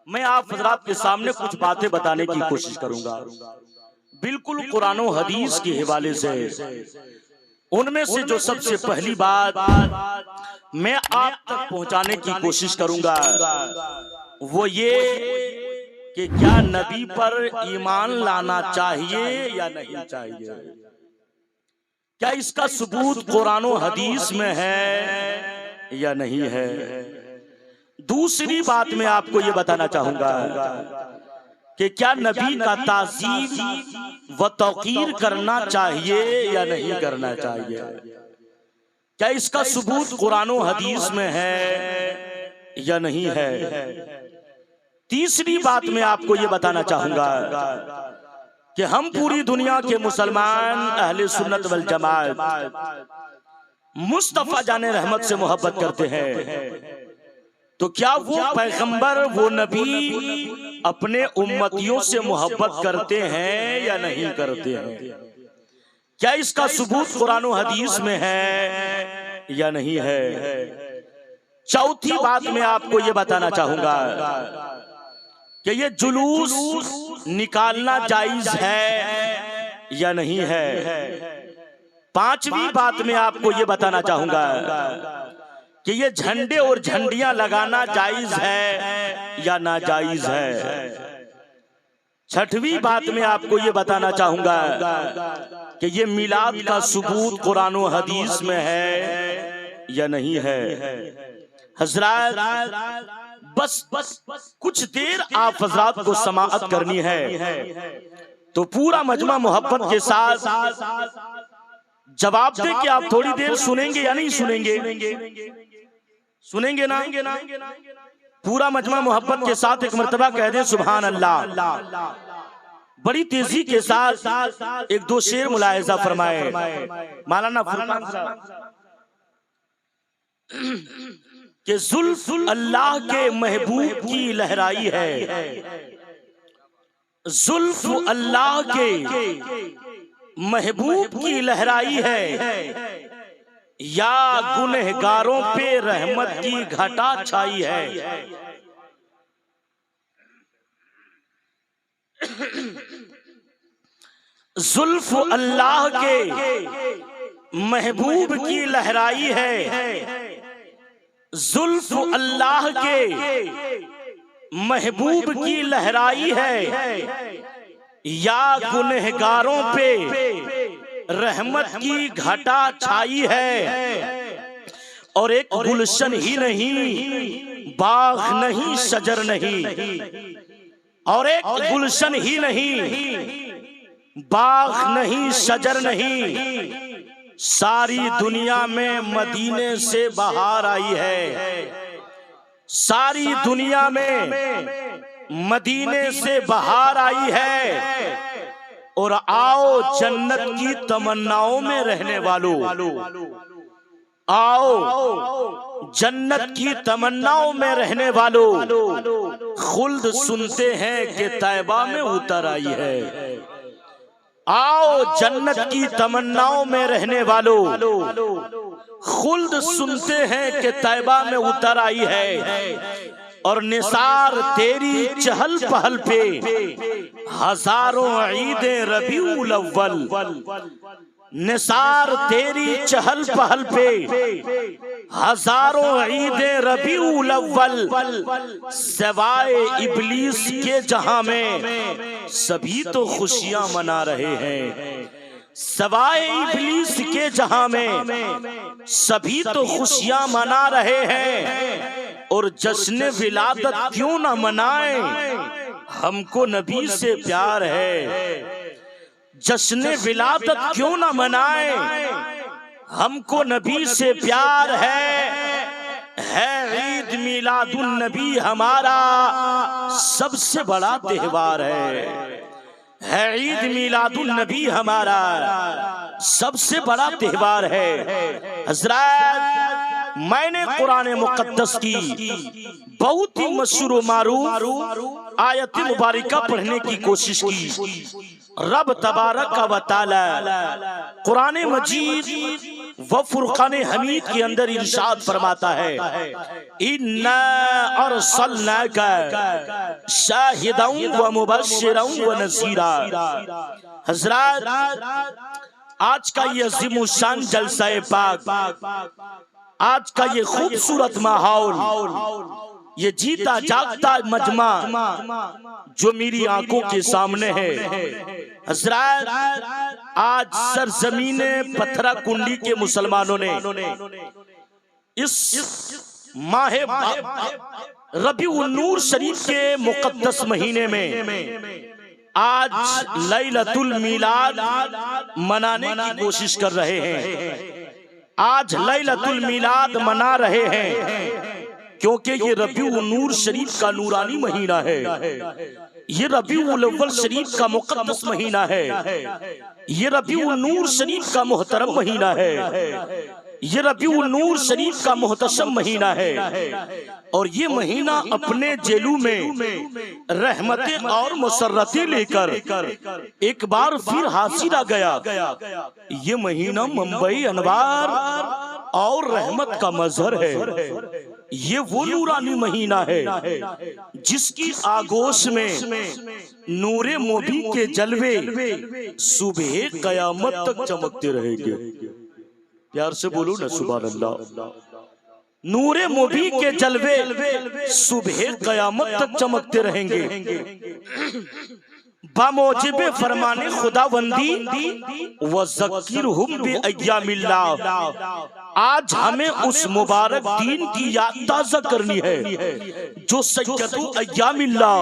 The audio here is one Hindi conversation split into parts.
मैं आप हजरात के सामने कुछ बातें बताने की कोशिश करूंगा, बिल्कुल कुरान और हदीस के हवाले से। उनमें से जो सबसे पहली बात मैं आप तक पहुंचाने की कोशिश करूंगा वो ये कि क्या नबी पर ईमान लाना चाहिए या नहीं चाहिए, क्या इसका सबूत कुरान और हदीस में है या नहीं है। दूसरी बात मैं आपको ये बताना चाहूंगा कि क्या नबी का ताज़ीम व तौकीर करना चाहिए या नहीं करना चाहिए, क्या इसका सबूत कुरान और हदीस में है या नहीं है। तीसरी बात मैं आपको ये बताना चाहूंगा कि हम पूरी दुनिया के मुसलमान अहले सुन्नत वल जमात मुस्तफा जाने रहमत से मोहब्बत करते हैं, तो क्या वो पैगंबर वो नबी अपने उम्मतियों से मोहब्बत करते हैं या नहीं करते हैं, क्या इसका सबूत कुरान और हदीस में है या नहीं है। चौथी बात मैं आपको ये बताना चाहूंगा कि ये जुलूस निकालना जायज है या नहीं है। पांचवी बात मैं आपको ये बताना चाहूंगा कि ये झंडे और झंडियां लगाना जायज है या नाजायज है। छठवीं बात मैं आपको ये बताना चाहूंगा कि ये मिलाद का सबूत कुरान और हदीस में है या नहीं है। हजरात बस कुछ देर आप हजरात को समाअत करनी है, तो पूरा मजमा मोहब्बत के साथ जवाब दे कि आप थोड़ी देर सुनेंगे या नहीं सुनेंगे। सुनेंगे ना? पूरा मजमा मोहब्बत के साथ एक मर्तबा कह दे सुभान अल्लाह। बड़ी तेजी के साथ एक दो शेर मुलाहिजा फरमाए मौलाना फुरकान साहब कि जुल्फ अल्लाह के महबूब की लहराई है, जुल्फ अल्लाह के महबूब की लहराई है, या गुनहगारों पे रहमत की घटा छाई है। जुल्फ अल्लाह के महबूब की लहराई है, जुल्फ अल्लाह के महबूब की लहराई है, या गुनहगारों पे रहमत की घटा छाई है। और एक गुलशन ही नहीं, बाग नहीं, शजर नहीं, और एक गुलशन ही नहीं, बाग नहीं, शजर नहीं, सारी दुनिया में मदीने से बहार आई है। सारी दुनिया में मदीने से बहार आई है। और आओ जन्नत की तमन्नाओं में रहने वालों, आओ जन्नत की तमन्नाओं में रहने वालों, खुल्द सुनते हैं कि तैबा में उतर आई है। आओ जन्नत की तमन्नाओं में रहने वालों, खुल्द सुनते हैं कि तैबा में उतर आई है। और निसार तेरी चहल पहल पे हजारों ईदें रबीउल अव्वल, निसार तेरी चहल पहल पे हजारों ईदें रबीउल अव्वल, सिवाए इब्लीस के जहां में सभी तो खुशियां मना रहे हैं। सिवाए इब्लीस के जहां में सभी तो खुशियां मना रहे हैं। और जश्न विलादत क्यों ना मनाए, हमको नबी से प्यार है। जश्न विलादत क्यों ना मनाए, हमको नबी से प्यार है ईद मिलादुन नबी हमारा सबसे बड़ा त्योहार है ईद मिलादुन नबी हमारा सबसे बड़ा त्योहार है। हजरत मैंने कुरान मुकद्दस की बहुत ही मशहूर मारूफ आयत मुबारका पढ़ने की कोशिश की। रब तबारक व तआला कुरान मजीद व फुरकान हमीद के अंदर इरशाद फरमाता है, इन्ना अरसलनाका शाहिदन व मुबश्शिरन व नज़ीरा। हज़रात, आज का ये अज़ीमुश्शान जलसा-ए पाक, आज का ये खूबसूरत माहौल, ये जीता जागता मजमा जो मेरी आंखों के सामने है, हज़रात, आज सरजमीने पत्थरा कुंडी के मुसलमानों ने इस माहे रबीउन नूर शरीफ के मुकद्दस महीने में आज लैलतुल मीलाद मनाने की कोशिश कर रहे हैं। आज लैलतुल मीलाद मना रहे हैं क्योंकि ये रबीउन नूर शरीफ का नूरानी महीना है, ये रबीउल अव्वल शरीफ का मुकद्दस महीना है, ये रबीउन नूर शरीफ का मोहतरम महीना है, ये रबीउन नूर शरीफ का मोहतशम महीना है। और ये महीना अपने जेलू में रहमतें और मुसर्रतें लेकर एक बार फिर हासिल आ गया। ये महीना मुंबई अनवार और रहमत का मजहर है। ये वो नूरानी महीना है जिसकी आगोश में नूरे मोबी के जलवे सुबह कयामत तक चमकते रहेंगे। प्यार से बोलो ना सुभान अल्लाह। नूरे मुबी के जलवे सुबह कयामत तक चमकते रहेंगे। बामौजिबे फरमाने खुदाबंदी व ज़क्किरहुम बिअय्यामिल्लाह। आज हमें उस मुबारक दीन की याद ताज़ा करनी है जो सय्यदु अय्यामिल्लाह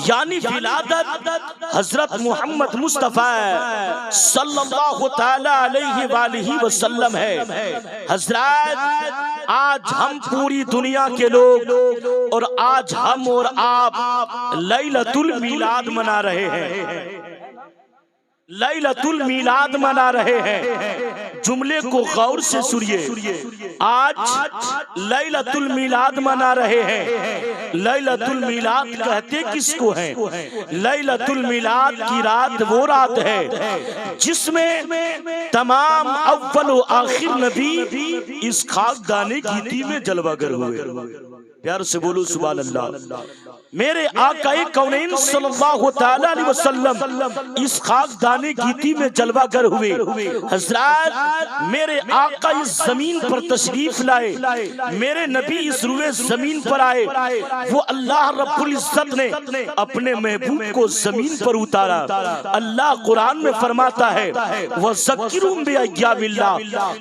यानी विलादत हजरत मोहम्मद मुस्तफा सल्लल्लाहु तआला अलैहि वालिहि वसल्लम है। हजरत, आज हम पूरी दुनिया के लोग और आज हम और आप लैलतुल मीलाद मना रहे हैं, लैलतुल मीलाद मना रहे हैं। जुमले को गौर से सुनिए, आज लैलतुल मीलाद मना रहे हैं। लैलतुल मीलाद कहते किसको हैं? लैलतुल मीलाद की रात वो रात है जिसमें तमाम अव्वल व आखिर नबी इस खाकदाने गीती में जलवागर हुए। प्यार से बोलो सुभान अल्लाह। मेरे आकाए कौनैन सल्लल्लाहु तआला अलैहि वसल्लम इस खाकदाने गीती में जलवागर हुए। हजरत, मेरे आका इस जमीन पर तशरीफ लाए, मेरे नबी इस रुए जमीन पर आए। वो अल्लाह रब्बुल इज्जत ने अपने महबूब को जमीन पर उतारा। अल्लाह कुरान में फरमाता है व ज़क्किरहुम बिअय्यामिल्लाह।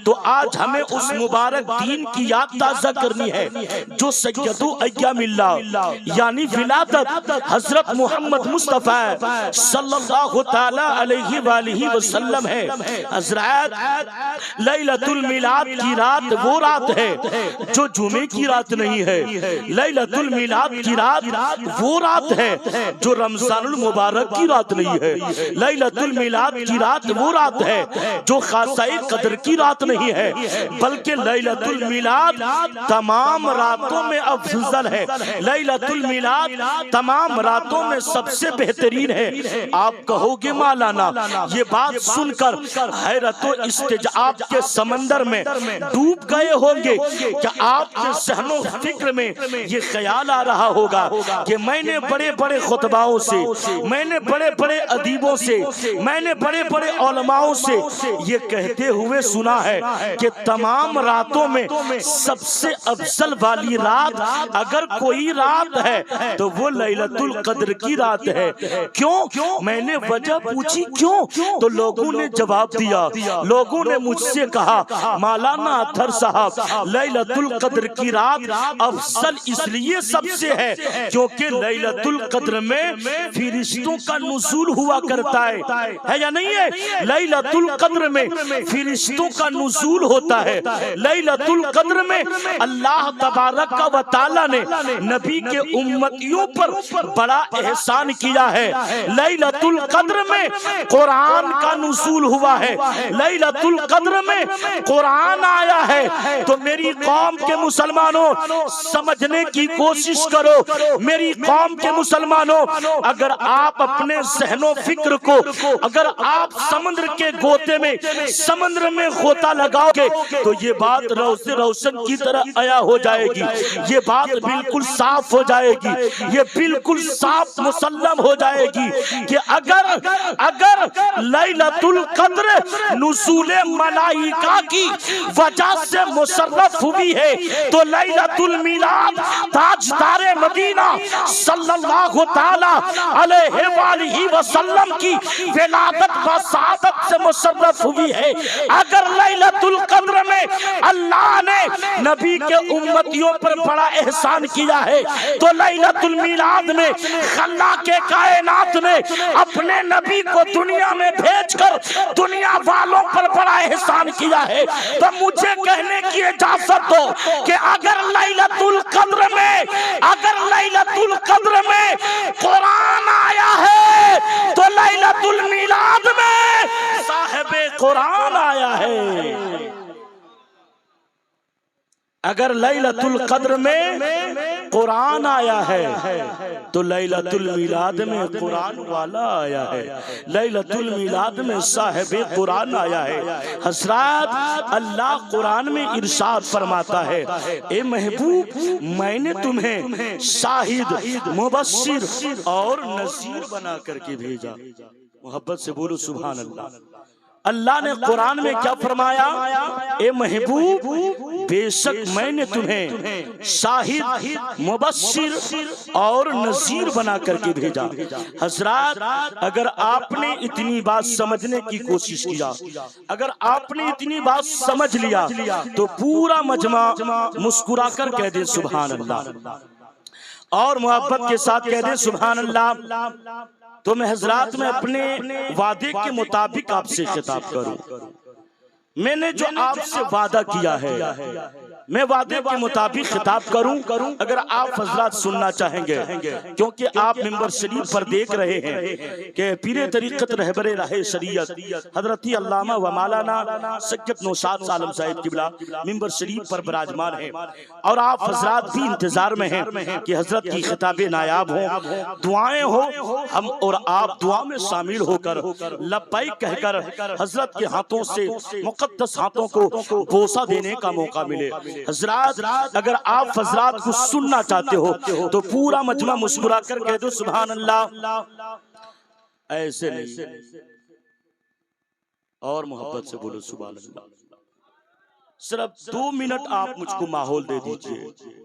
तो आज हमें उस मुबारक दीन की याद ताज़ा करनी है जो सय्यदु अय्यामिल्लाह यानी विलादत हजरत मोहम्मद मुस्तफा सल्लल्लाहु तआला अलैहि वालिहि वसल्लम है। हजरत, लैलतुल मीलाद की रात वो रात है जो जुमे की रात नहीं है। लैलतुल मीलाद की रात वो रात है जो रमजानुल मुबारक की रात नहीं है। लैलतुल मीलाद की रात वो रात है जो खासाए कदर की रात नहीं है, बल्कि लैलतुल मीलाद तमाम रातों में अफजल है। लैलतुल मीलाद तमाम रातों में सबसे बेहतरीन है। आप कहोगे मौलाना, ये बात सुनकर हैरत और इस्तिजाब के समंदर में डूब गए होंगे। क्या आपके ज़हनो फिक्र में ये ख्याल आ रहा होगा कि मैंने बड़े बड़े खुतबाओं से, मैंने बड़े बड़े अदीबों से, मैंने बड़े बड़े उलमाओं से ये कहते हुए सुना है कि तमाम रातों में सबसे अफजल वाली रात अगर कोई रात है तो वो लैलतुल कद्र की रात है। क्यों? मैंने वजह पूछी क्यों, तो लोगों ने जवाब दिया। लोगों ने मुझसे कहा मौलाना अत्तर साहब, लैलतुल कद्र की रात अफजल इसलिए सबसे है क्योंकि लैलतुल कद्र में फरिश्तों का नुज़ूल हुआ करता है या नहीं है? लैलतुल कद्र में फरिश्तों का नुज़ूल होता है। लैलतुल कद्र में अल्लाह तबारक व तआला ने नबी के उम्मत उम्मतियों पर बड़ा एहसान किया है। लैलतुल कद्र में कुरान का नुज़ूल हुआ है, लैलतुल कद्र में कुरान आया है। तो मेरी कौम के मुसलमानों समझने की कोशिश करो, मेरी कौम के मुसलमानों, अगर आप अपने ज़हनो फिक्र को, अगर आप समुद्र के गोते में, समुद्र में गोता लगाओगे तो ये बात रोशन की तरह आया हो जाएगी, ये बात बिल्कुल साफ हो जाएगी, ये बिल्कुल साफ मुसल्लम हो जाएगी कि अगर लैलतुल कद्र नुज़ूले मलाइका की वजह से मुशर्रफ हुई है तो लैलतुल मिलाद ताजदारे मदीना सल्लल्लाहु ताला अलैहि वसल्लम की विलादत व सादत से मुशर्रफ हुई है। अगर लैलतुल कद्र में अल्लाह ने नबी के उम्मतियों पर बड़ा एहसान किया है तो लैलतुल मिलाद में अल्लाह के कायनात ने अपने नबी को दुनिया में भेजकर दुनिया वालों पर बड़ा एहसान किया है। तो मुझे कहने की इजाजत दो कि अगर लैलतुल कद्र में कुरान आया है तो लैलतुल मिलाद में साहिबे कुरान आया है। अगर लैलतुल कद्र में कुरान आया है तो लैलतुल मिलाद में कुरान वाला आया है, लैलतुल मिलाद में साहिबे कुरान आया है। हज़रात अल्लाह कुरान में इरशाद फरमाता है, ए महबूब मैंने तुम्हें शाहिद, मुबश्शिर और नज़ीर बना करके भेजा। मोहब्बत से बोलो सुभान अल्लाह। अल्लाह ने कुरान में क्या फरमाया, ए महबूब बेशक मैंने तुम्हें शाहिद, मुबश्शिर और नज़ीर बना करके भेजा। हज़रात अगर आपने इतनी बात समझने की कोशिश किया, अगर आपने इतनी बात समझ लिया तो पूरा मजमा मुस्कुरा कर कह दे सुभान अल्लाह और मोहब्बत के साथ कह दे सुभान अल्लाह। तो मैं हजरात में अपने वादे के मुताबिक आपसे खिताब करूं, मैंने जो आपसे वादा किया है मैं वादे के मुताबिक खिताब करूं। अगर आप हजरात सुनना चाहेंगे, क्योंकि आप मिंबर शरीफ पर देख रहे हैं कि पीरे तरीक़त रहबरे राहे शरीयत हजरत अल्लामा व मौलाना सैयद नौशाद आलम साहिब किबला मिंबर शरीफ पर विराजमान है और आप हजरात भी इंतजार में हैं कि हजरत की खिताबें नायाब हों, दुआएं हो, हम और आप दुआ में शामिल होकर लब्बैक कहकर हजरत के हाथों से, मुक़द्दस हाथों को बोसा देने का मौका मिले। हजरात अगर आप हजरात को सुनना चाहते हो तो पूरा मजमा मुस्कुरा कर कह दो सुभान अल्लाह। ऐसे नहीं और मोहब्बत से बोलो सुभान अल्लाह। सिर्फ 2 मिनट आप मुझको माहौल दे दीजिए,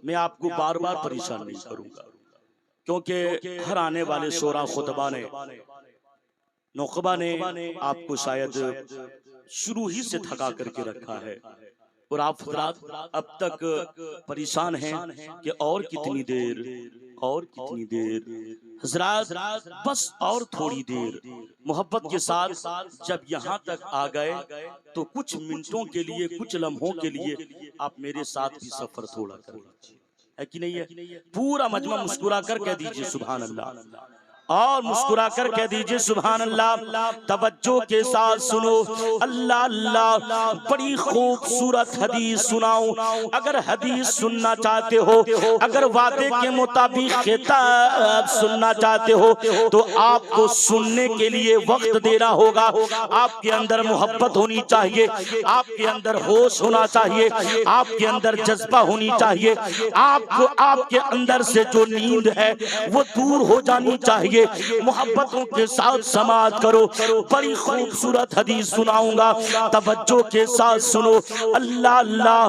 मैं आपको बार बार परेशान नहीं करूंगा, क्योंकि हर आने वाले शोरा खुतबा ने, नौकबा ने आपको शायद शुरू ही से थका करके रखा है और आप अब तक परेशान हैं कि और कितनी देर, और कितनी देर। हजरात बस और थोड़ी देर मोहब्बत के साथ जब यहाँ तक आ गए तो कुछ मिनटों के लिए, कुछ लम्हों के लिए आप मेरे साथ भी सफर थोड़ा कर लीजिए, है कि नहीं है। पूरा मजमा मुस्कुरा कर कह दीजिए सुभान अल्लाह और मुस्कुरा कर कह दीजिए सुभान अल्लाह। तवज्जो के साथ सुनो, अल्लाह अल्लाह बड़ी खूबसूरत हदीस सुनाऊं। अगर हदीस सुनना चाहते हो, अगर वादे के मुताबिक खिताब सुनना चाहते हो तो आपको सुनने के लिए वक्त देना होगा। आपके अंदर मोहब्बत होनी चाहिए, आपके अंदर होश होना चाहिए, आपके अंदर जज्बा होनी चाहिए, आपको आपके अंदर से जो नींद है वो दूर हो जानी चाहिए। मोहब्बतों के साथ समाज करो, बड़ी खूबसूरत हदीस सुनाऊंगा, तवज्जो के साथ सुनो। अल्लाह अल्लाह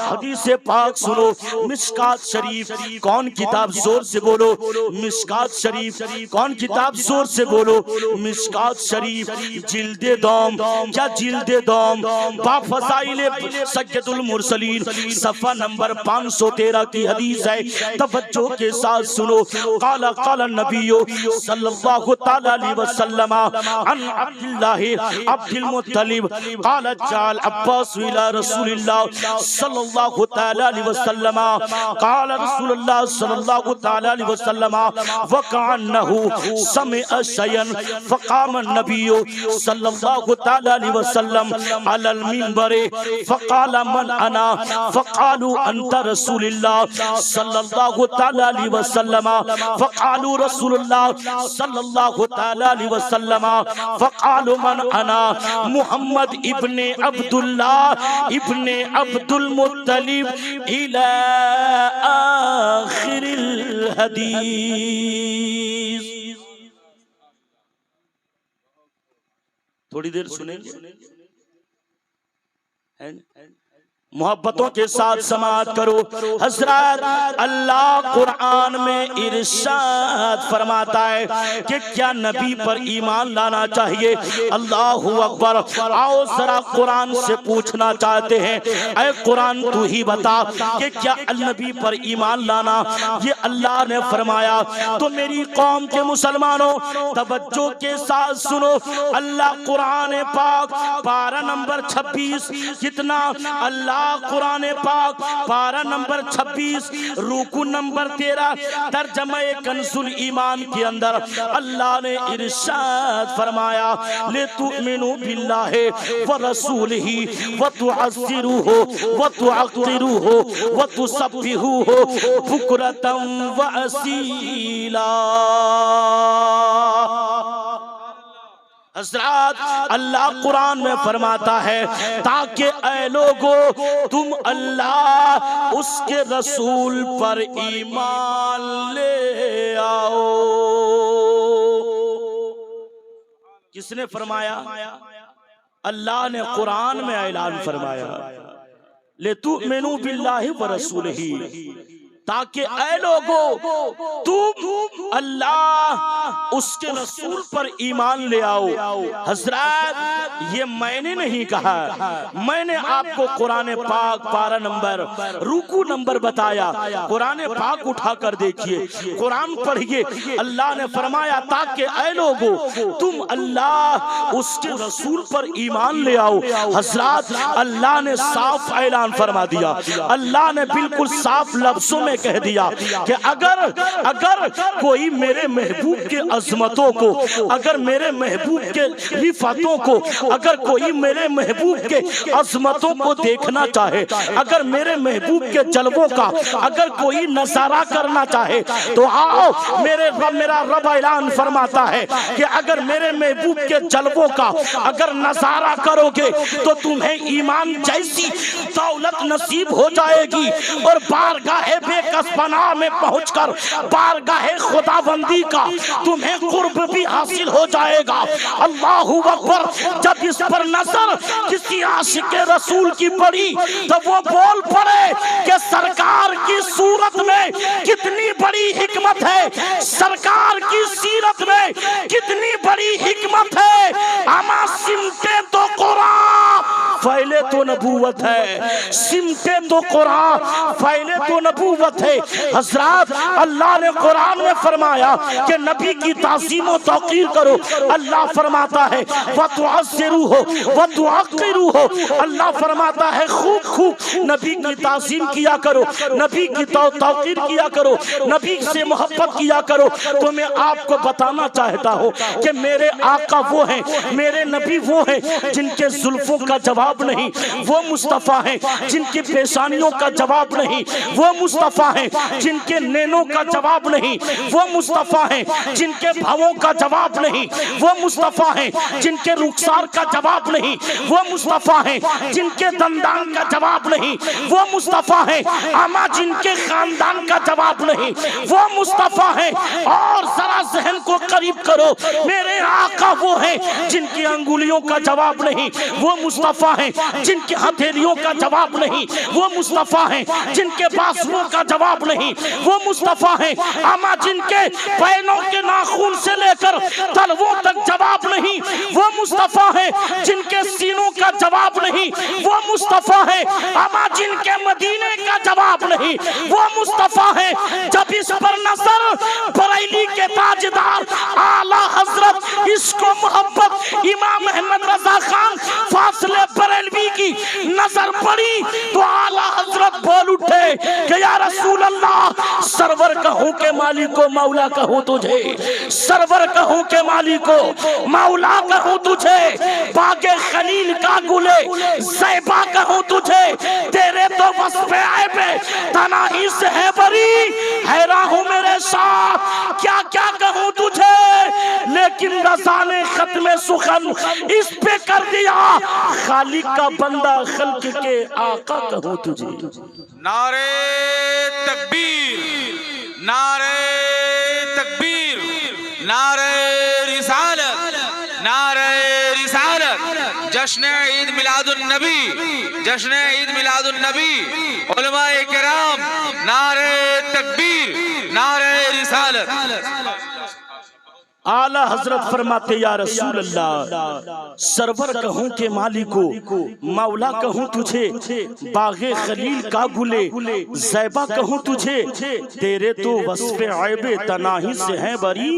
हदीस पाक सुनो। मिशकात शरीफ कौन किताब, जोर से बोलो मिशकात शरीफ कौन किताब, जोर से बोलो मिशकात शरीफ जिल्दे दौम या जिल्दे दौम बाफसाइल सय्यदुल मुरसलीन सफ़ा नंबर 513 की हदीस है। तवज्जो के साथ सुनो। काला काला नबियो सल्लल्लाहु तआला अलैहि वसल्लम अन अब्दुल्लाह अब्दुल मुत्तलिब क़ाल जाल अब्बास इला रसूलिल्लाह सल्लल्लाहु तआला अलैहि वसल्लम क़ाल रसूलुल्लाह सल्लल्लाहु तआला अलैहि वसल्लम व कान्नहु समिअ शयन फ़क़ाम नबिय्यु सल्लल्लाहु तआला अलैहि वसल्लम अलल मिंबर फ़क़ाल मन अना फ़क़ालू अंत रसूलुल्लाह सल्लल्लाहु तआला अलैहि वसल्लम फ़क़ालू रसूलुल्लाह सल्लल्लाहु तआला अलैहि वसल्लम फ़क़ालू मन अना मुहम्मद इब्ने अब्दुल्लाह इब्ने अब्दुल मुत्तलिब इला आखिरिल हदीस। थोड़ी देर सुनेंगे, मोहब्बतों के साथ समाअत करो। हज़रत अल्लाह कुरान में इरशाद फरमाता है कि क्या नबी पर ईमान लाना चाहिए। अल्लाहु अकबर। आओ जरा कुरान से पूछना चाहते हैं, ऐ कुरान तू ही बता कि क्या नबी पर ईमान लाना ये अल्लाह ने फरमाया। तो मेरी कौम के मुसलमानों तवज्जो के साथ सुनो। अल्लाह कुरान पाक पारा नंबर 26 कितना अल्लाह कुरान पाक पारा नंबर 26 रुकू नंबर 13 तर्जमा कंजुल ईमान के अंदर अल्लाह ने इरशाद फरमाया ले तुमिनु बिल्लाहि व रसूलिही व तुअज़्ज़िरूहु व तुअक़्क़िरूहु व तुसब्बिहूहु बुक्रतम व असीला। हज़रत अल्लाह कुरान में फरमाता है ताकि ऐ लोगों तुम अल्लाह उसके रसूल पर ईमान ले आओ। किसने फरमाया? अल्लाह ने कुरान में ऐलान फरमाया ले तुमिनु बिल्लाहि व रसूलिही, ताकि ऐ लोगों तुम अल्लाह उसके रसूल पर ईमान ले आओ। हजरत ये मैंने नहीं कहा, मैंने आपको कुरान पाक पारा नंबर रुकू नंबर बताया। कुरान पाक उठा कर देखिए, कुरान पढ़िए। अल्लाह ने फरमाया ताकि ऐ लोगों तुम अल्लाह उसके रसूल पर ईमान ले आओ। हजरत अल्लाह ने साफ ऐलान फरमा दिया, अल्लाह ने बिल्कुल साफ लफ्जों में कह दिया कि अगर कोई मेरे महबूब के अजमतों को, अगर मेरे महबूब के रिफातों को, अगर कोई मेरे महबूब के अजमतों को देखना चाहे, अगर मेरे महबूब के जलवों का अगर कोई नजारा करना चाहे तो आओ। मेरा रब ऐलान फरमाता है कि अगर मेरे महबूब के जलवों का अगर नजारा करोगे तो तुम्हें ईमान जैसी दौलत नसीब हो जाएगी और बारगाहे बेकसपना में पहुंचकर बारगाहे खुदाबंदी का तुम्हें कुर्ब भी हासिल हो जाएगा। अल्लाहु अकबर। जब इस पर नजर किसी आशिक रसूल की पड़ी तो वो बोल पड़े कि सरकार की सूरत में कितनी बड़ी हिकमत है, सरकार की सीरत में कितनी बड़ी हिकमत है। अमा सिमटे तो कुरान फैले तो नबूवत है, सिमटे तो कुरान फैले तो नबूवत है। हजरत अल्लाह ने कुरान में फरमाया कि नबी की ताज़ीम व तौक़ीर करो। अल्लाह फरमाता है व तुअज़्ज़िरूहु व तुअक़्क़िरूहु। अल्लाह फरमाता है खूब खूब नबी की ताज़ीम किया करो, नबी की तौक़ीर किया करो, नबी से मोहब्बत किया करो। तो मैं आपको बताना चाहता हूँ कि मेरे आका वो हैं, मेरे नबी वो हैं जिनके जुल्फों का जवाब नहीं, वो मुस्तफ़ा हैं जिनकी पेशानियों का जवाब नहीं, वो मुस्तफ़ा हैं जिनके नैनों का जवाब नहीं, वो मुस्तफ़ा हैं जिनके भावों का जवाब नहीं, वो मुस्तफ़ा हैं जिनके रुखसार का जवाब नहीं, वो मुस्तफ़ा हैं जिनके दंदान का जवाब नहीं, वो मुस्तफ़ा हैं आमा जिनके खानदान का जवाब नहीं, वो मुस्तफ़ा हैं। और जरा जहन को करीब करो, मेरे आका वो हैं जिनकी अंगुलियों का जवाब नहीं, वो मुस्तफ़ा हैं जिनकी हथेलियों का जवाब नहीं, वो मुस्तफ़ा हैं जिनके बाजुओं का जवाब नहीं, वो मुस्तफ़ा हैं आमा जिनके पैरों के नाखून से लेकर तलवों तक जवाब नहीं, वो मुस्तफ़ा हैं जिनके सीनों का जवाब नहीं, वो मुस्तफ़ा हैं आमा जिनके मदीने का जवाब नहीं, वो मुस्तफ़ा हैं। जब इस पर नजर बरेली के ताजदार पड़ी तो आला हजरत बोल उठे कि या रसूल अल्लाह, सरवर कहूं के मालिक को मौला कहूं तुझे, सरवर कहूं के मालिक को मौला कहूं तुझे, बागे खलील का गुले ज़ैबा कहूं तुझे, तेरे तो वस्फ़े ऐबे तनाही से है बरी, हैरान हूं मेरे साथ क्या क्या कहूं तुझे, लेकिन रज़ा ने खत्म सुखन इस पे कर दिया, खालिक का बंदा खल्क के आका कहूं तुझे। नारे तकबीर, नारे तकबीर, नारे रिसालत, नारे रिसालत, जश्न ईद मिलादुन नबी, जश्न ईद मिलादुन नबी, उलमाए किराम, नारे तकबीर, नारे रिसालत। आला हजरत फरमाते या रसूल अल्लाह, सरवर कहूं के मालिक को मौला कहूं तुझे, बागे खलील का गुले ज़ैबा कहूं तुझे, तेरे तो वस्फ़े ऐबे तनाही से है बरी,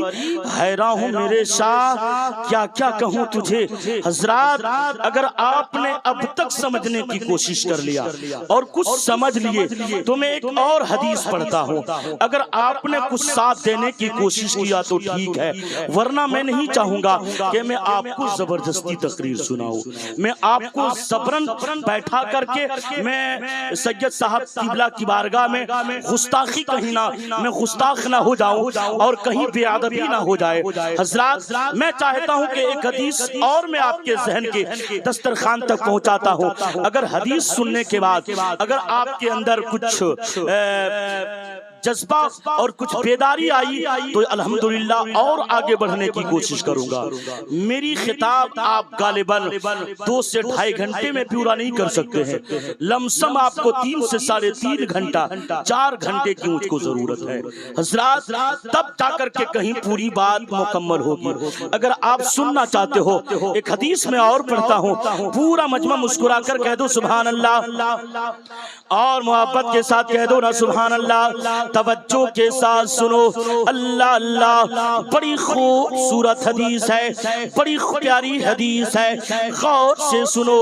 हैरान हूं मेरे शाह क्या क्या कहूं तुझे। हजरात, अगर आपने अब तक समझने की कोशिश कर लिया और कुछ समझ लिए तो मैं एक और हदीस पढ़ता हूं, अगर आपने कुछ साथ देने की कोशिश किया तो ठीक है, वरना मैं नहीं चाहूंगा कि मैं आपको जबरदस्ती तकरीर सुनाऊं, मैं आपको जबरन बैठा करके मैं सैयद साहब किबला की बारगाह में गुस्ताखी कहीं ना, मैं गुस्ताख ना हो जाऊं और कहीं बेअदबी ना हो जाए। हजरात, मैं चाहता हूं कि एक हदीस और मैं आपके जहन के दस्तरखान तक पहुंचाता हूं, अगर हदीस सुनने के बाद अगर आपके अंदर कुछ जज्बा और कुछ बेदारी आई तो अल्हम्दुलिल्लाह और आगे बढ़ने की कोशिश करूंगा। मेरी खिताब आप गालिबन 2 से 2.5 घंटे में पूरा नहीं कर सकते हैं, लमसम आपको 3 से 3.5 घंटा, 4 घंटे की मुझको जरूरत है हजरात, तब जाकर के कहीं पूरी बात मुकम्मल होगी। अगर आप सुनना चाहते हो, एक हदीस में और पढ़ता हूँ, पूरा मजमा मुस्कुरा कर कह दो सुभान अल्लाह और मोहब्बत के साथ कह दो ना सुभान अल्लाह, तवज्जो के साथ सुनो, अल्लाह अल्लाह, बड़ी खूबसूरत हदीस है, बड़ी प्यारी हदीस है, गौर से सुनो।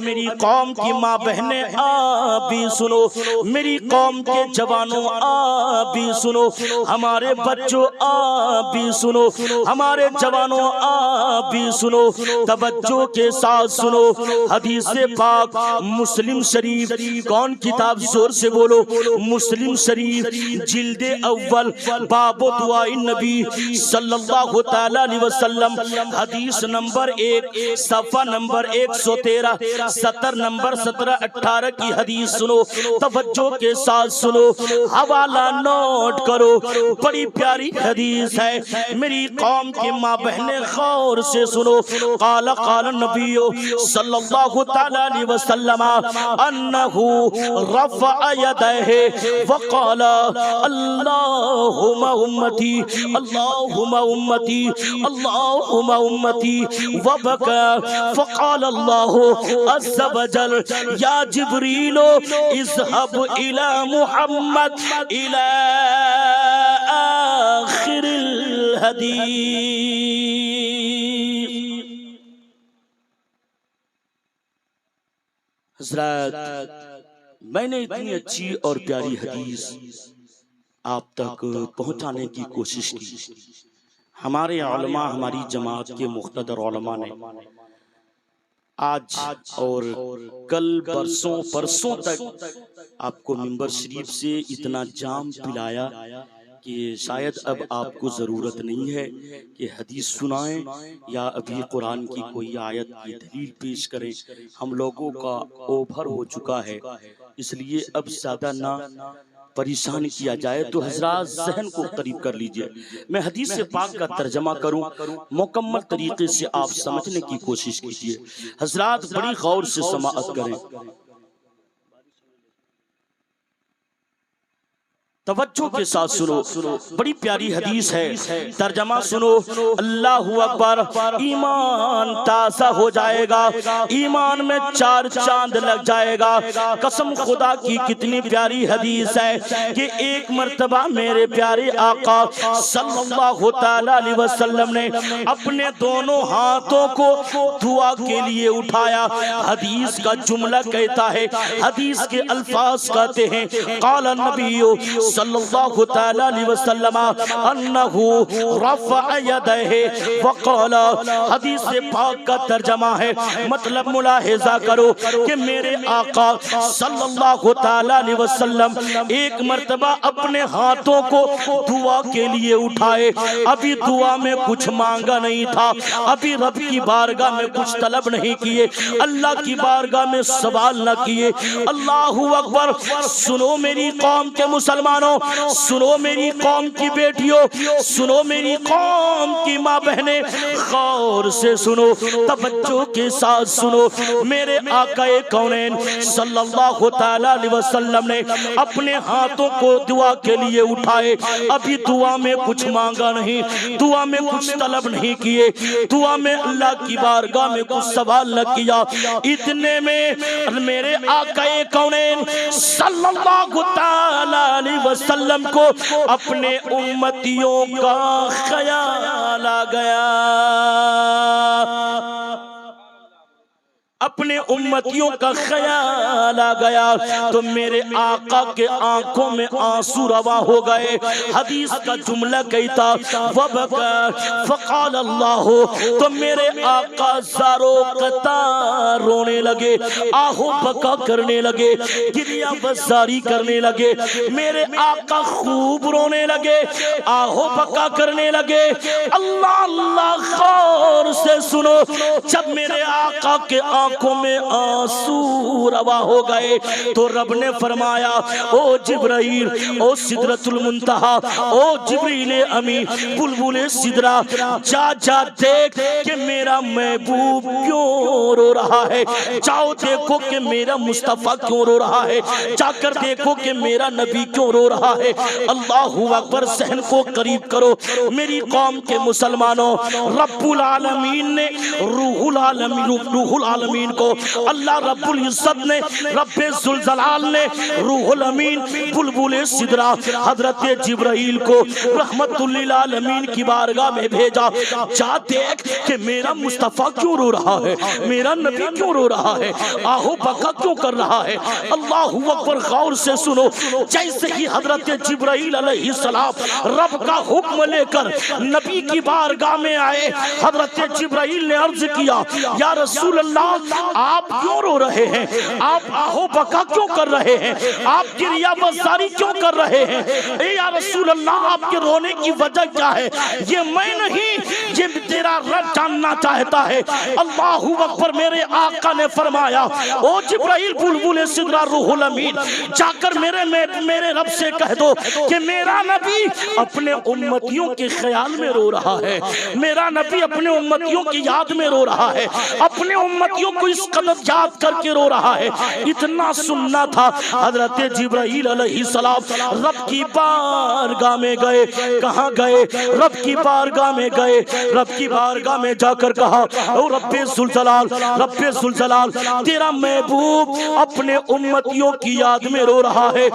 मेरी कौम की माँ बहने आप भी सुनो, मेरी कौम के जवानों आप भी सुनो, हमारे बच्चों आप भी सुनो, हमारे जवानों आप भी सुनो, तवज्जो के साथ सुनो। हदीस पाक मुस्लिम शरीफ, कौन किताब, जोर से बोलो, मुस्लिम शरीफ जिल्दे अव्वल बाबो दुआई नबी सल्लल्लाहु तआला अलैहि वसल्लम, हदीस नंबर 1, सफ़ा नंबर 113, 70 नंबर 17-18 की हदीस सुनो, तवज्जो के साथ सुनो, हवाला नोट करो, बड़ी प्यारी हदीस है, मेरी कौम की माँ बहने गौर से सुनो। क़ाल क़ाल नबियो सल्लल्लाहु तआला अलैहि वसल्लम अन्नहु रफ़अ यदैहि व क़ाल अल्लाहुम्मा उम्मती, अल्लाहुम्मा उम्मती, अल्लाहुम्मा उम्मती व बका फ़क़ाल अल्लाहु अज़्ज़ व जल या जिब्रील इज़हब इला मुहम्मद इला आखिरिल हदीस। हज़रत, मैंने इतनी अच्छी और प्यारी हदीस आप तक पहुंचाने की कोशिश की, हमारे उलमा, हमारी जमात के मुख्तदर उलमा ने आज और कल परसों तक आपको मिंबर शरीफ से इतना जाम पिलाया कि शायद अब आपको ज़रूरत नहीं है कि हदीस सुनाएं या अभी कुरान की कोई आयत की दलील पेश करें, हम लोगों का ओभर हो चुका है, इसलिए अब ज़्यादा ना परेशान किया जाए। तो हजरात, जहन को करीब कर लीजिए, मैं हदीस पाक का तर्जमा करूं, मुकम्मल तरीके से आप समझने की कोशिश कीजिए। हजरात, बड़ी गौर से समाअत करें। तवज्जो के साथ सुनो, बड़ी प्यारी हदीस है, तर्जमा सुनो। अल्लाहु अकबर, ईमान ताज़ा हो जाएगा, ईमान में 4 चांद लग जाएगा। कसम खुदा की कितनी प्यारी हदीस है कि एक मर्तबा मेरे प्यारे आका सल्लल्लाहु तआला अलैहि वसल्लम ने अपने दोनों हाथों को दुआ के लिए उठाया। हदीस का जुमला कहता है, हदीस के अल्फाज कहते हैं, क़ाला नबिय्यु सल्लल्लाहु तआला अलैहि वसल्लम अन्नहु रफ़अ यदैहि व क़ाला। हदीस पाक का तर्जमा है, मतलब मुलाहिज़ा करो कि मेरे आका सल्लल्लाहु तआला अलैहि वसल्लम एक मर्तबा अपने हाथों को दुआ के लिए उठाए। अभी दुआ में कुछ मांगा नहीं था, अभी रब की बारगाह में कुछ तलब नहीं किए, अल्लाह की बारगाह में सवाल न किए। अल्लाहु अकबर। सुनो मेरी कौम के मुसलमानों, सुनो मेरी कौम की बेटियों, सुनो मेरी कौम की माँ बहनें, गौर से सुनो, तवज्जो के साथ सुनो। मेरे आकाए कौनैन सल्लल्लाहु तआला अलैहि वसल्लम ने अपने हाथों को दुआ के लिए उठाए। अभी दुआ में कुछ मांगा नहीं, दुआ में कुछ तलब नहीं किए, दुआ में अल्लाह की बारगाह में कुछ सवाल न किया। इतने में मेरे आकाए कौनैन सल्लल्लाहु तआला अलैहि वसल्लम को अपने उम्मतियों का ख्याल आ गया, अपने उम्मतियों का ख्याल आ गया। तो मेरे आका के आंखों में आंसू रवा हो गए। हदीस का जुमला कहता वबका फक़ाल अल्लाह, तो मेरे आका ज़ारो कतार रोने लगे, आहो बका करने लगे, गिरिया बज़ारी करने लगे। मेरे आका खूब रोने लगे, आहो बका करने लगे। अल्लाह अल्लाह, गौर से सुनो। जब मेरे आका के आंखों में आंसू रवा हो गए तो रब ने फरमाया, ओ जिब्राइल, ओ सिदरतुल मुंतहा, ओ जिब्रील अमीन, बुलबुल सिदरा, जा जा देख कि मेरा महबूब क्यों रो रहा है, जाओ देखो कि मेरा मुस्तफा क्यों रो रहा है, जाकर देखो कि मेरा नबी क्यों रो रहा है। अल्लाहु अकबर। सहन को करीब करो मेरी कौम के मुसलमानों। रब्बुल आलमीन ने रूहुल आलमीन को, अल्लाह रब्बुल इज्जत ने, रब्बे जुल जलाल ने रूहुल अमीन बुलबुल सिदरा हजरत जिब्राइल को रहमतुल लिल आलमीन की बारगाह में भेजा। जा देख कि मेरा मुस्तफा क्यों रो रहा है, मेरा नबी क्यों रो रहा है, आहो बका क्यों कर रहा है। अल्लाहु अकबर। गौर से सुनो। जैसे ही हजरत जिब्राइल अलैहिस्सलाम रब का हुक्म लेकर नबी की बारगाह में आए, हजरत जिब्राइल ने अर्ज किया, या रसूल अल्लाह, आप क्यों रो रहे हैं, आप आहो बका क्यों कर रहे हैं, आप गिरिया बज़ारी क्यों कर रहे हैं। ए या रसूल अल्लाह, आपके रोने की वजह क्या है। ये मैं नहीं, ये तेरा रब जानना चाहता है। अल्लाहु अकबर। मेरे आका ने फरमाया, ओ जिब्राइल बुलबुल सिदरा रूहुल अमीन, जाकर मेरे रब से कह दो कि मेरा नबी अपने उम्मतियों के ख्याल में रो रहा है, मेरा नबी अपने उम्मतियों की याद में रो रहा है, अपने उम्मतियों को इस कदर याद करके रो रहा है। इतना सुनना था। हजरत जिब्राइल अलैहिस्सलाम रब की बारगाह में गए। कहाँ गए? रब की बारगाह में गए। रब की बारगाह में जाकर कहा, ओ रब्बे जुल जलाल, रब्बे जुल जलाल, तेरा महबूब अपने उम्मतियों की याद में रो रहा है।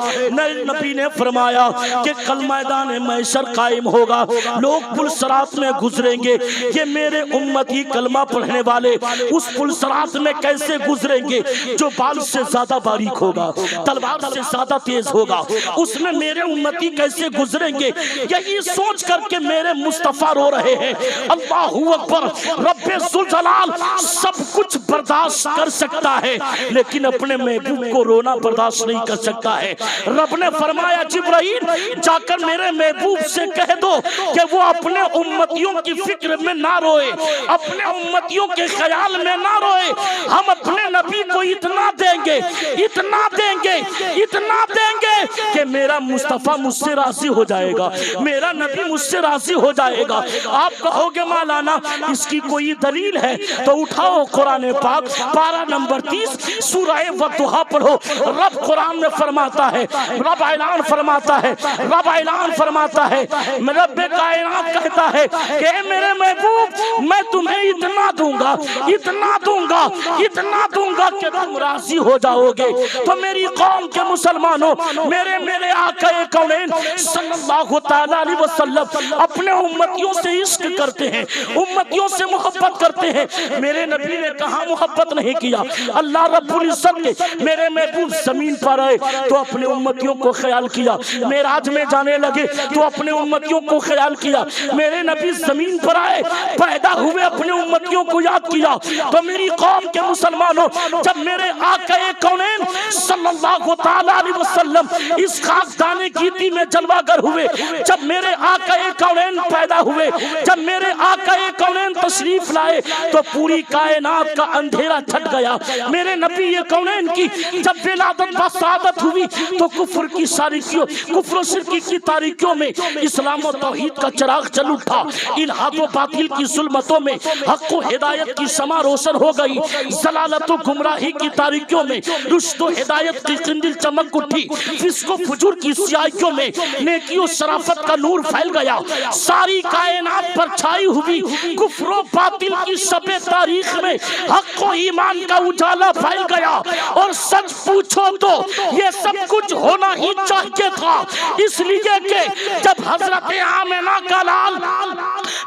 नबी ने फरमाया कि कल मैदान महशर कायम होगा, लोग पुल सरात में गुजरेंगे, ये मेरे उम्मती कलमा पढ़ने वाले उस पुल सरात में कैसे गुजरेंगे जो बाल से ज्यादा बारीक होगा, तलवार से ज्यादा तेज होगा, उसमें मेरे उम्मती कैसे गुजरेंगे। यही सोच करके मेरे मुस्तफा रो रहे हैं। अल्लाहु अकबर। रब्बे जुल जलाल सब कुछ बर्दाश्त कर सकता है, लेकिन अपने महबूब को रोना बर्दाश्त नहीं कर सकता है। रब ने फरमाया, जिब्राइल जाकर मेरे महबूब से कह दो कि वो अपने उम्मतियों की फिक्र में ना रोए, अपने उम्मतियों के ख्याल में ना रोए। हम अपने नबी को इतना देंगे, इतना देंगे, इतना देंगे कि मेरा मुस्तफा मुझसे राजी हो जाएगा, मेरा नबी मुझसे राजी हो जाएगा। आप कहोगे मौलाना इसकी कोई दलील है, तो उठाओ कुरान पाक पारा नंबर 30 सूरह वद्दुहा पढ़ो। रब कुरान में फरमाता है, रब ऐलान फरमाता है, रब ऐलान फरमाता है, रब कायनात कहता है कि मेरे महबूब मैं तुम्हें इतना दूंगा, इतना दूंगा, इतना दूंगा कि तुम राजी हो जाओगे। तो मेरी कौम के मुसलमानों, मेरे आका कौनैन सल्लल्लाहु तआला अलैहि वसल्लम अपने उम्मतियों से इश्क करते हैं, उम्मतियों से मोहब्बत करते हैं। मेरे नबी ने कहाँ मोहब्बत नहीं किया। अल्लाह रब्बुल इज्जत के मेरे महबूब जमीन पर आए तो अपने उम्मतियों को ख्याल किया, मेराज में जाने लगे तो अपने उम्मतियों को ख्याल किया। मेरे नबी जमीन पर आए, पैदा हुए, अपने उम्मतियों को याद किया। तो मेरी कौम के मुसलमानों, जब मेरे आका कौनैन सल्लल्लाहु तआला अलैहि वसल्लम इस खाकदाने गीती में जलवागर हुए, जब मेरे आका कौनैन पैदा हुए, जब मेरे आका कौनैन तशरीफ लाए तो पूरी कायनात का अंधेरा छट गया। मेरे नबी कौनैन की जब विलादत बसादत हुई तो कुफ्र की सारिकियों, कुफ्र शिरकी की तारीकियों में इस्लाम और तौहीद का चिराग जल उठा। इल्हाद व बातिल की जुल्मतों में हक व हिदायत की शमा रोशन हो गई। जलालत व गुमराही की तारीकियों में रुश्द व हिदायत की किंदिल चमक उठी। फिस्क व फुजूर की स्याहियों में नेकी और शराफत का नूर फैल गया। सारी कायनात पर छाई हुई कुफ्र व बातिल की शबे तारीख में हक व ईमान का उजाला फैल गया। और सच पूछो तो ये सब कुछ होना ही चाहिए था, इसलिए कि जब हजरत आमिना का लाल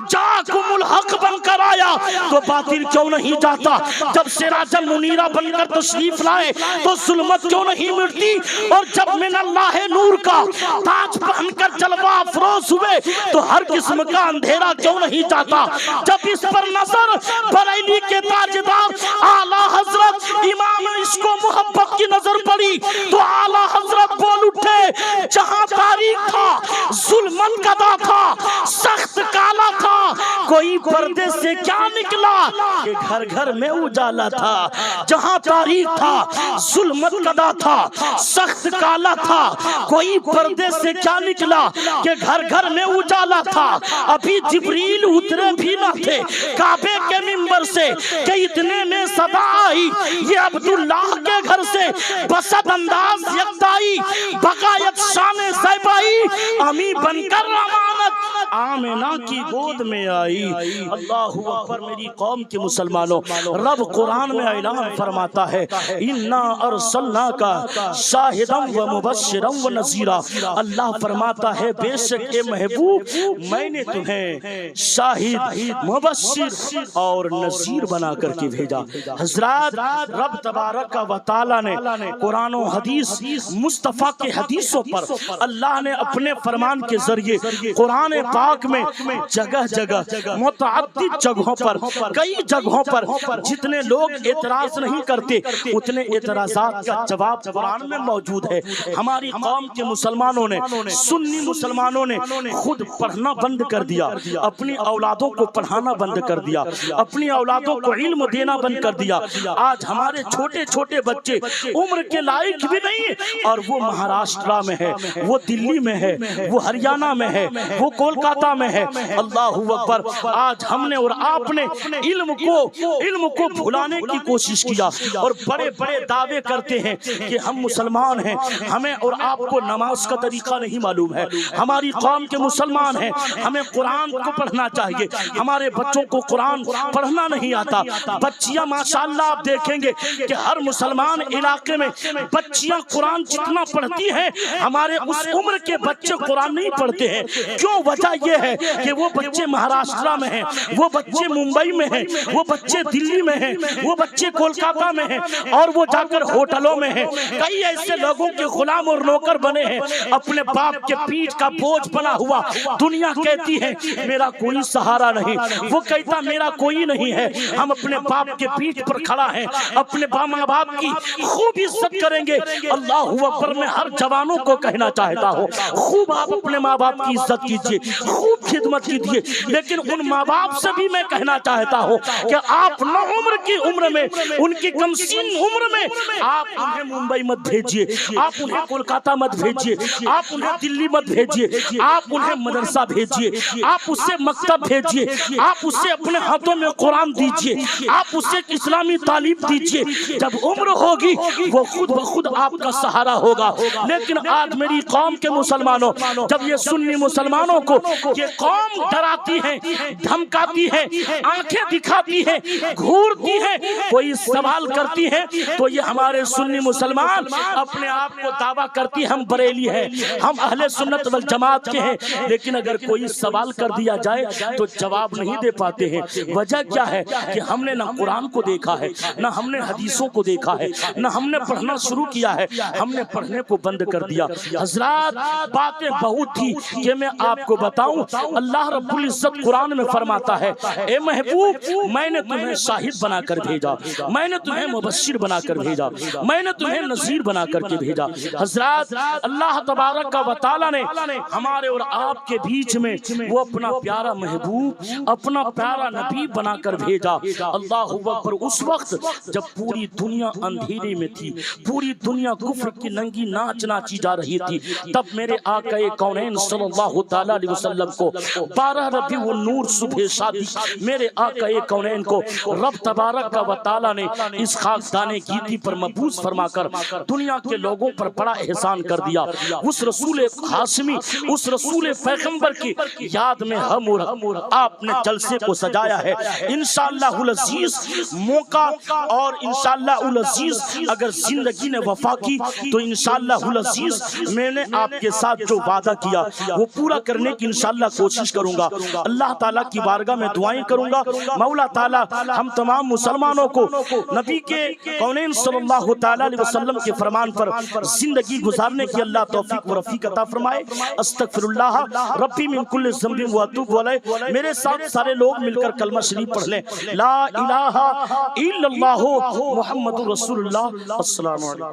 जाकुमुल हक बनकर आया तो बातिल क्यों नहीं जाता। जब सिराजल मुनीरा बनकर तशरीफ लाए तो जुल्मत क्यों नहीं मिटती। और जब मिनल्लाह नूर का ताज पहनकर जलवा अफरोज हुए तो हर किस्म का अंधेरा क्यों नहीं जाता। जब इस पर नजर बरेली के ताजदार आला हजरत इमाम इसको मोहब्बत की नजर पड़ी तो आला हजरत बोल उठे, जहां तारीख था, जुल्मत कदा था, सख्त काला था, कोई पर्दे से क्या निकला कि घर घर में उजाला था। जहां तारीख था, जुल्मत कदा था, सख्त काला था, कोई पर्दे से क्या निकला कि घर घर में उजाला था। अभी जिब्रील उतरे भी न थे काबे के मिंबर से कि इतने में सदा आई ये अब्दुल्लाह के घर से बसत अंदाज यकदाई बकायत शान ज़ैबाई अमी बनकर अमानत आमिना की गोद में आई। अल्लाहु अकबर। मेरी कौम के मुसलमानों, रब कुरान में ऐलान फरमाता है इन्ना अरसलनाका शाहिदन व मुबश्शिरन व नज़ीरा। अल्लाह फरमाता है बेशक ए महबूब मैंने तुम्हें शाहिद, मुबश्शिर और नज़ीर बना करके भेजा। हजरत रब तबारक व तआला ने कुरान और हदीस मुस्तफ़ा के हदीसों पर अल्लाह ने अपने फरमान के जरिए कुरान पाक में जगह जगह मुतअद्दिद जगहों पर, कई जगहों पर जितने लोग एतराज नहीं करते उतने एतराजात का जवाब कुरान में मौजूद है। हमारी कौम के मुसलमानों ने, सुन्नी मुसलमानों ने खुद पढ़ना बंद कर दिया, अपनी औलादों को पढ़ाना बंद कर दिया, अपनी औलादों को इल्म देना बंद कर दिया। आज हमारे छोटे छोटे बच्चे उम्र के लायक भी नहीं और वो महाराष्ट्र में है, वो दिल्ली में है, वो हरियाणा में है, वो कोलकाता में है। अल्लाहु अकबर। आज हमने और आपने इल्म को भुलाने की कोशिश किया और बड़े बड़े दावे करते हैं कि हम मुसलमान हैं, हमें और आपको नमाज का तरीका नहीं मालूम है। हमारी कौम के मुसलमान हैं, हमें कुरान को पढ़ना चाहिए, हमारे बच्चों को कुरान पढ़ना नहीं आता। बच्चियां माशाअल्लाह आप देखेंगे कि हर मुसलमान इलाके में बच्चियां कुरान जितना पढ़ती हैं हमारे उस उम्र के बच्चे कुरान नहीं पढ़ते हैं। क्यों? वजह यह है कि वो बच्चे महाराष्ट्र में हैं, वो बच्चे मुंबई में हैं, वो बच्चे दिल्ली में हैं, वो बच्चे कोलकाता में हैं और वो जाकर होटलों में हैं। कई ऐसे लोगों के गुलाम और नौकर बने हैं, अपने बाप के पीठ का बोझ बना हुआ। दुनिया कहती है मेरा कोई सहारा नहीं, वो कहता मेरा कोई नहीं है। हम अपने बाप के पीठ पर खड़ा है, अपने माँ बाप की खूब इज्जत करेंगे। अल्लाहु अकबर। मैं हर जवानों को कहना चाहता हूँ खूब आप अपने माँ बाप की इज्जत कीजिए, खूब खिदमत की थी। लेकिन उन माँ बाप से भी मैं कहना चाहता हूँ कि आप नौ उम्र की उम्र में, उनकी कमसीन उम्र में आप उन्हें मुंबई मत भेजिए, आप उन्हें कोलकाता मत भेजिए, आप उन्हें दिल्ली मत भेजिए, आप उन्हें मदरसा भेजिए, आप उससे मकतब भेजिए, आप उससे अपने हाथों में कुरान दीजिए, आप उससे इस्लामी तालीम दीजिए। जब उम्र होगी वो खुद ब खुद आपका सहारा होगा। लेकिन आज मेरी कौम के मुसलमानों, जब ये सुन्नी मुसलमानों को ये कौम डराती है, धमकाती है, आंखें दिखाती है, घूरती है, कोई सवाल करती है, तो ये हमारे सुन्नी मुसलमान अपने आप को दावा करती हम बरेली हैं, हम अहले सुन्नत वल जमात के हैं। लेकिन अगर कोई सवाल कर दिया जाए तो जवाब नहीं दे पाते हैं। वजह क्या है कि हमने ना कुरान को देखा है, ना हमने हदीसों को देखा है, ना हमने पढ़ना शुरू किया है, हमने पढ़ने को बंद कर दिया। हजरात, बातें बहुत थी कि मैं आपको बताऊं। अल्लाह रब्बुल इज्जत कुरान में फरमाता है, ए महबूब, मैंने तुम्हें शाहिद बनाकर भेजा, मैंने तुम्हें मुबश्शिर बनाकर भेजा, मैंने तुम्हें नज़ीर बना करके भेजा। हजरात, अल्लाह तबारक व तआला ने हमारे और आपके बीच में वो अपना प्यारा महबूब, अपना प्यारा नबी बनाकर भेजा। अल्लाह अकबर। उस वक्त जब पूरी दुनिया अंधेरे में थी, पूरी दुनिया कुफ्र की नंगी नाच नाची जा रही थी, तब मेरे आका कौनैन सल्लल्लाहु तआला अलैहि वसल्लम को 12 रबीउल नूर सुबह शादी मेरे आका कौनैन को रब तबारक व तआला ने इस खाकदाने गीती पर मबूस फरमाकर दुनिया के लोगों पर बड़ा एहसान कर दिया। उस रसूल हाशमी, उस रसूल पैगंबर की याद में हम और आपने जलसे को सजाया है। इंशाअल्लाहुल अज़ीज़ मौका और इंशाअल्लाहुल अज़ीज़ अगर जिंदगी ने वफा की तो इंशाअल्लाहुल अज़ीज़ मैंने आपके साथ जो वादा किया वो पूरा करने की इंशाअल्लाह कोशिश करूंगा। अल्लाह ताला की बारगाह में दुआएं करूंगा, मौला ताला हम तमाम मुसलमानों को नबी के कौनैन सल्लल्लाहु तआला अलैहि वसल्लम के फरमान पर जिंदगी गुजारने की अल्लाह तौफीक व रफीक अता फरमाए। अस्तगफिरुल्लाह रब्बी मिन कुल्लि ज़ंबिन व अतूबु अलैह। मेरे साथ सारे लोग मिलकर कलमा शरीफ पढ़ लें, ला इलाहा इल्लल्लाहु मुहम्मदुर रसूलुल्लाह। अस्सलामु अलैकुम।